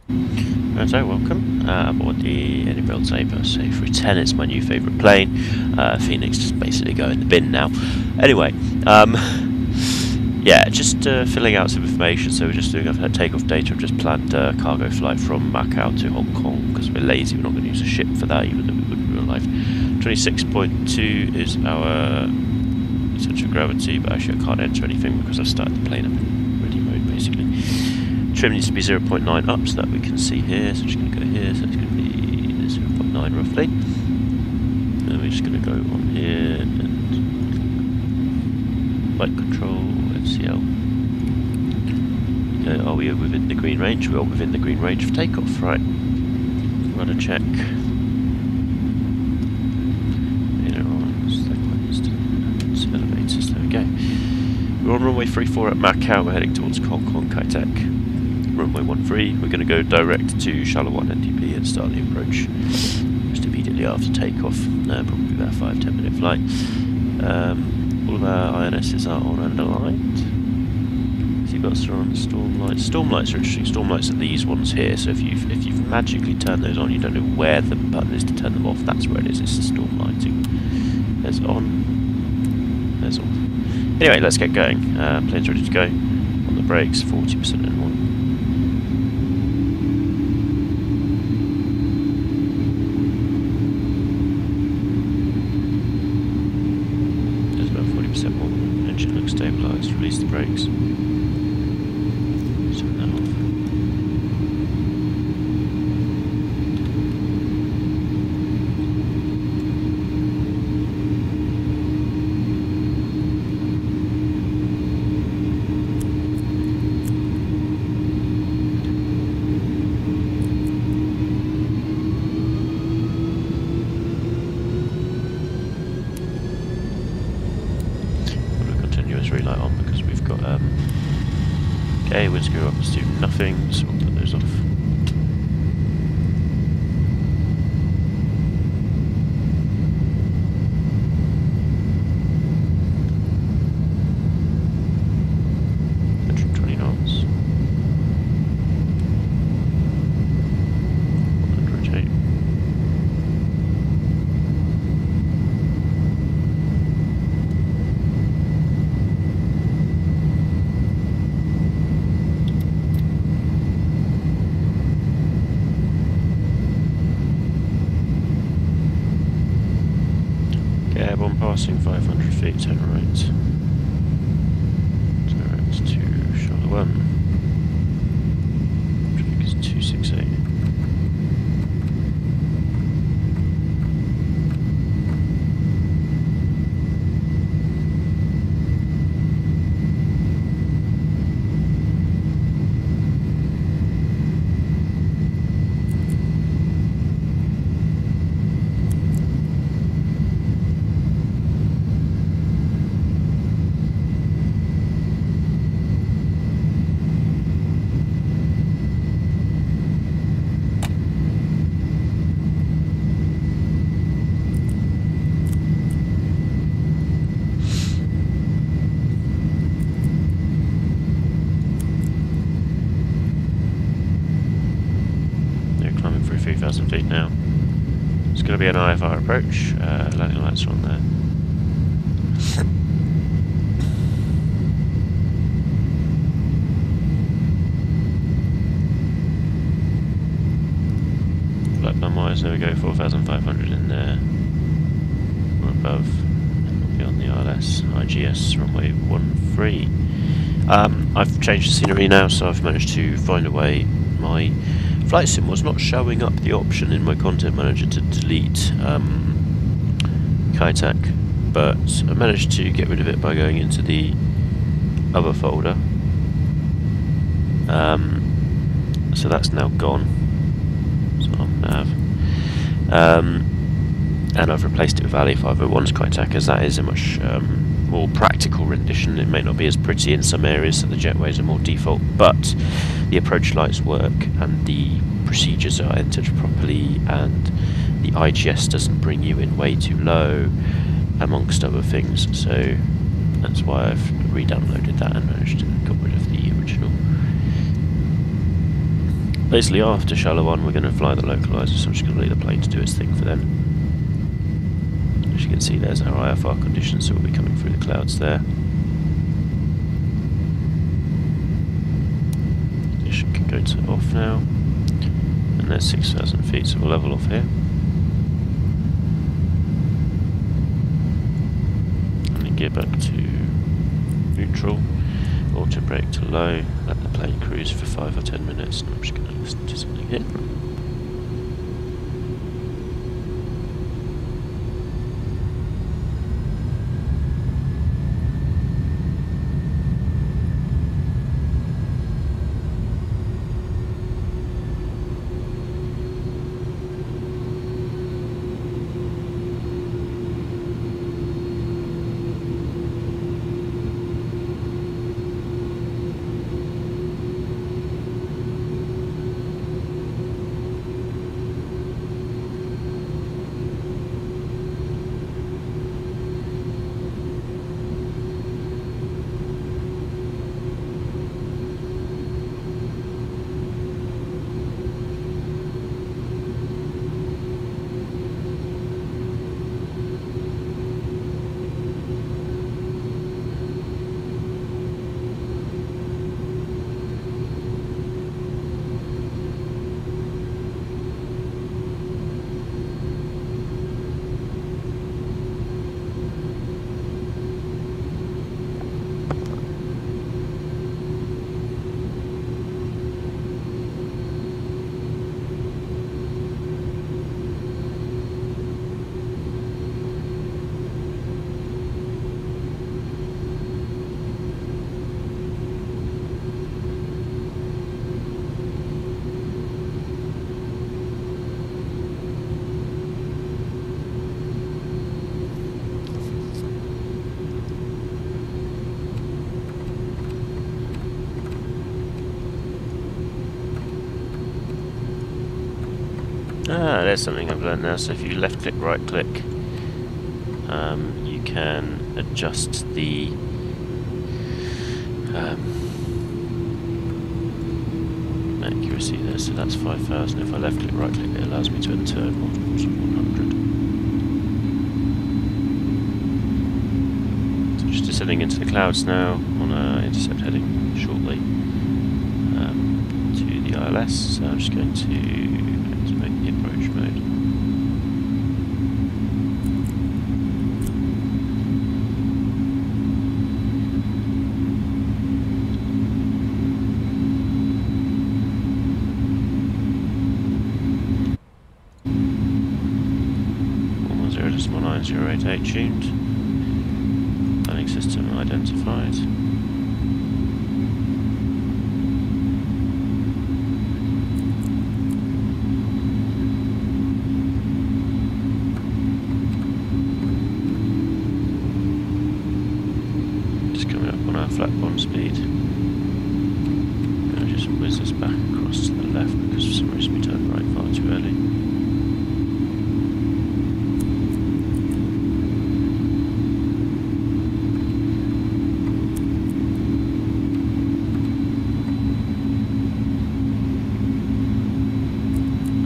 So welcome aboard the Build Saber A310. It's my new favourite plane. Phoenix just basically go in the bin now. Anyway, yeah, just filling out some information. So we're just doing a takeoff data. I've just planned a cargo flight from Macau to Hong Kong because we're lazy. We're not going to use a ship for that, even though we would in real life. 26.2 is our centre of gravity, but actually I can't enter anything because I've started the plane up in ready mode basically. Trim needs to be 0.9 up so that we can see here, so I'm just going to go here, so it's going to be 0.9 roughly. And we're just going to go on here and flight control, FCL. Are we within the green range? We are within the green range of takeoff, right. Rudder check. Elevators, there we go. We're on runway 34 at Macau, we're heading towards A310 Kai Tak. Runway 13, we're going to go direct to shallow 1 NDP and start the approach just immediately after takeoff, probably about a 5-10 minute flight. All of our INSs are on and aligned. Seatbelts are on, storm lights. Storm lights are interesting. Storm lights are these ones here, so if you've magically turned those on, you don't know where the button is to turn them off, that's where it is, it's the storm lighting. There's on, there's off. Anyway, let's get going. Plane's ready to go. On the brakes, 40% in one. There's about 40% more. Engine looks stabilised. Release the brakes. Turn that off. Relight on because we've got okay, windscreen uppers do nothing, so we'll put those off. Airborne passing 500 feet, turn right. Direct to shallow 1. Traffic is 268. Climbing through 3,000 feet now. It's going to be an IFR approach. Landing lights are on there. Flight plan wise, there we go, 4,500 in there. We're above. We'll be on the ILS, IGS, runway 13. I've changed the scenery now, so I've managed to find a way. My flight sim was not showing up the option in my content manager to delete Kai Tak, but I managed to get rid of it by going into the other folder. So that's now gone. So I'm nav. And I've replaced it with Ali 501's Kai Tak, as that is a much more practical rendition. It may not be as pretty in some areas, so the jetways are more default, but the approach lights work and the procedures are entered properly, and the IGS doesn't bring you in way too low, amongst other things. So that's why I've re-downloaded that and managed to get rid of the original. basically after shallow one we're going to fly the localizer, so I'm just going to leave the plane to do its thing for then. As you can see, there's our IFR conditions, so we'll be coming through the clouds there. Ignition can go to off now, and there's 6,000 feet, so we'll level off here. And then gear back to neutral. Auto brake to low, let the plane cruise for 5 or 10 minutes, and I'm just going to listen to something here. There's something I've learned now. So if you left click, right click, you can adjust the accuracy there. So that's 5,000. If I left click, right click, it allows me to enter multiples of 100. So just descending into the clouds now on an intercept heading shortly to the ILS. So I'm just going to activate the approach mode. Almost 0.9088 tuned. Planning system identified. Flat bottom speed. I'm going to just whiz this back across to the left because for some reason we turned right far too early.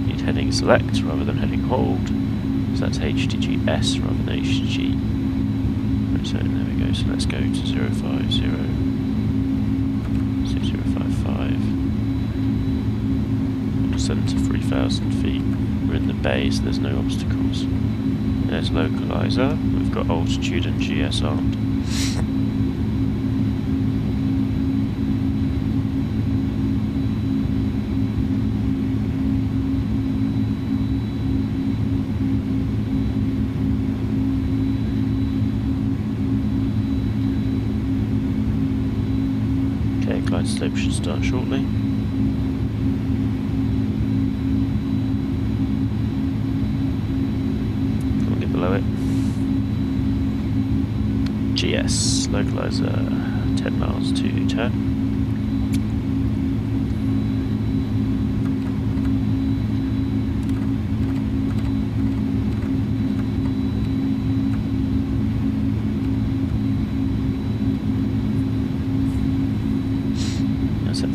Need heading select rather than heading hold. So that's HTGS rather than HG. So there we go, so let's go to 050, 6055, we'll descend to 3,000 feet, we're in the bay so there's no obstacles. There's localizer, we've got altitude and GS armed. Glide slope should start shortly. Can't get below it. GS, localizer, 10 miles to turn.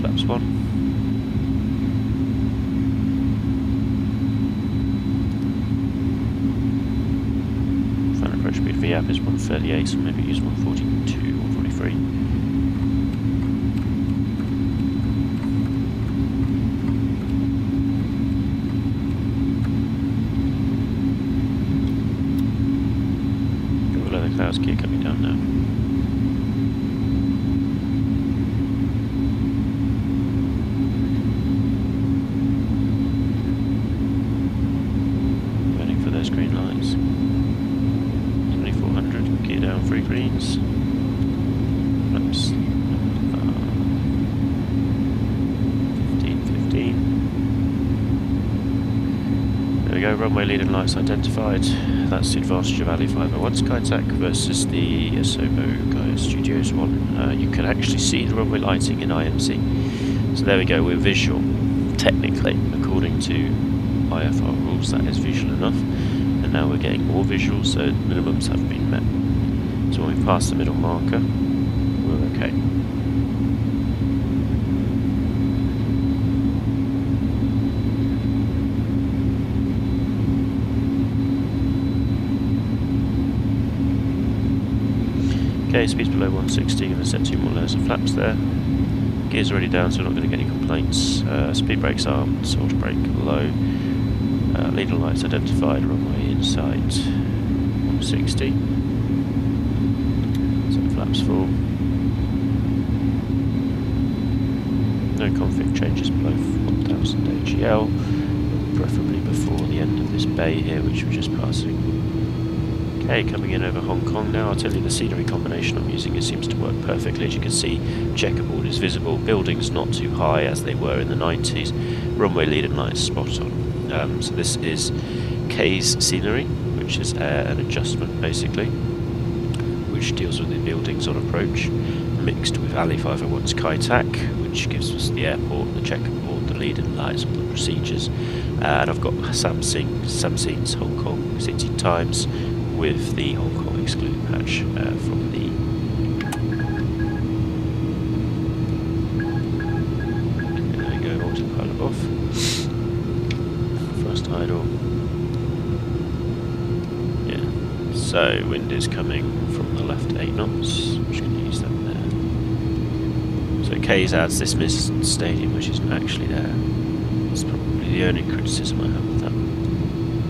Flaps 1. gap is 138, so maybe use 142 or 43. Below the clouds, gear coming down now. Green lights. 2400, gear down, 3 greens. Flaps. 15. There we go, runway leading lights identified. That's the advantage of A310 Kai Tak versus the Asobo Studios one. You can actually see the runway lighting in IMC. So there we go, we're visual. Technically, according to IFR rules, that is visual enough. And now we're getting more visual, so minimums have been met. So when we pass the middle marker, we're okay. Okay, speed's below 160, going to set 2 more layers of flaps there. Gear's already down, so we're not going to get any complaints. Speed brakes armed, soft brake low. Leading lights identified, runway inside 160. So flaps full. No config changes below 1000 AGL, preferably before the end of this bay here, which we're just passing. Okay, coming in over Hong Kong now. I'll tell you the scenery combination I'm using, it seems to work perfectly. As you can see, checkerboard is visible, buildings not too high as they were in the 90s, runway leading lights spot on. So this is K's scenery, which is an adjustment basically, which deals with the buildings on approach, mixed with A310's Kai Tak, which gives us the airport, the checkerboard, the leading lights, all the procedures. And I've got SamScene's Hong Kong City Times with the Hong Kong exclude patch from the there we go, autopilot off. First idle. Yeah. So wind is coming from the left 8 knots. I'm just going to use that there. So K's adds this missed stadium, which isn't actually there. That's probably the only criticism I have with that.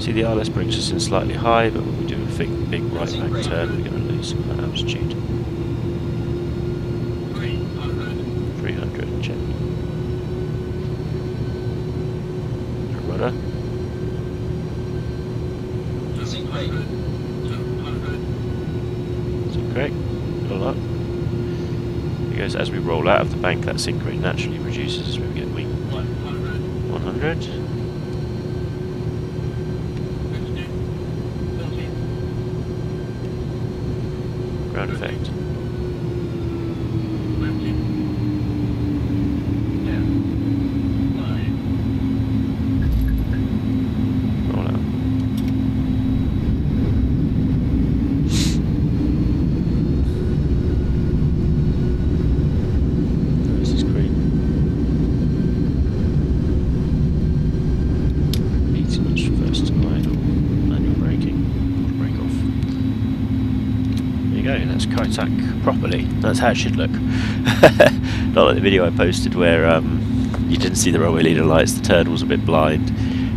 See, the RLS brings us in slightly high, but when we do a big right back turn, we're going to lose some of that altitude. 300, check. Rudder. Sync rate, roll up. Because as we roll out of the bank, that sync rate naturally reduces as we get wing. 100. Ground effect. Roll out. This is green. 80 knots reverse to idle. Manual braking. Brake off. There you go, that's Kai Tak properly. That's how it should look. Not like the video I posted where you didn't see the runway leading lights, the turn was a bit blind.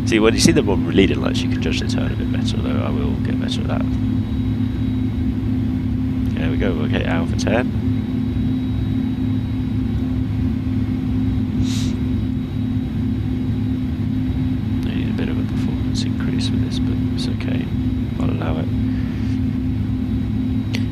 See, when you see the runway leading lights, you can judge the turn a bit better, although I will get better at that. There we go, we'll get out for 10. I need a bit of a performance increase with this, but it's okay. I'll allow it.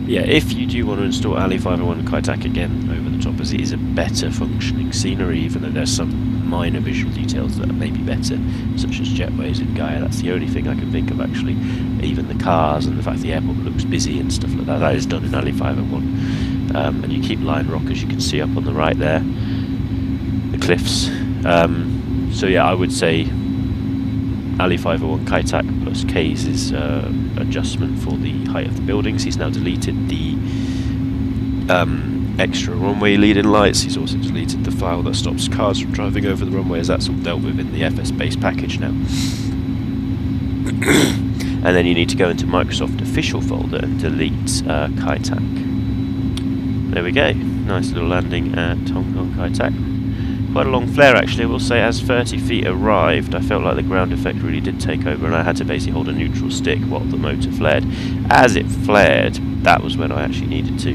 Yeah, if you do want to install A310 Kai Tak again over the top, as it is a better functioning scenery, even though there's some minor visual details that are maybe better, such as jetways in Gaia. That's the only thing I can think of actually. Even the cars and the fact the airport looks busy and stuff like that, that is done in A310. And you keep line rock, as you can see up on the right there, the cliffs. So yeah, I would say A310 Kai Tak plus K's adjustment for the height of the buildings. He's now deleted the extra runway leading lights. He's also deleted the file that stops cars from driving over the runway, as that's all dealt with in the FS base package now. and then you need to go into Microsoft official folder and delete Kai Tak. There we go, nice little landing at Hong Kong Kai Tak. Quite a long flare actually, I will say. As 30 feet arrived, I felt like the ground effect really did take over, and I had to basically hold a neutral stick while the motor flared. As it flared, that was when I actually needed to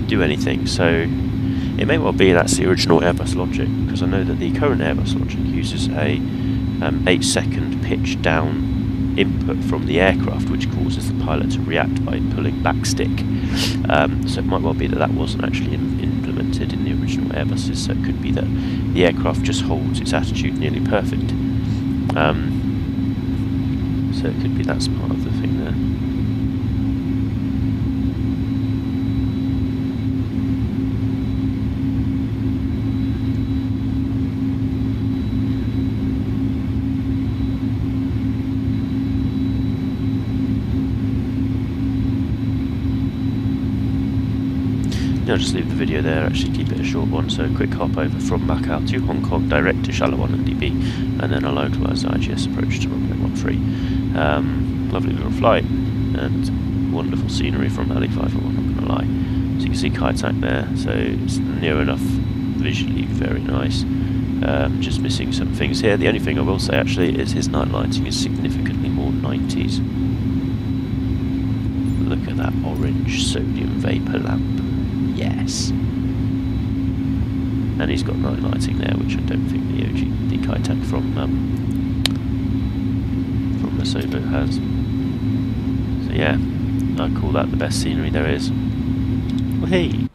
do anything. So it may well be that's the original Airbus logic, because I know that the current Airbus logic uses a 8-second pitch down input from the aircraft, which causes the pilot to react by pulling back stick. So it might well be that that wasn't actually implemented in the original Airbuses, so it could be that the aircraft just holds its attitude nearly perfect. So it could be that's part of the thing there. I'll just leave the video there, actually keep it a short one. So a quick hop over from Macau to Hong Kong, direct to Shallow 1 NDB, and then a localised IGS approach to runway 13. Lovely little flight, and wonderful scenery from LE501, I'm not going to lie. So you can see Kai Tak there, so it's near enough, visually very nice. Just missing some things here. The only thing I will say actually is his night lighting is significantly more 90s. Look at that orange sodium vapour lamp. Yes. And he's got night lighting there, which I don't think the Kai Tak from Asobo has. So yeah, I call that the best scenery there is. Well, hey.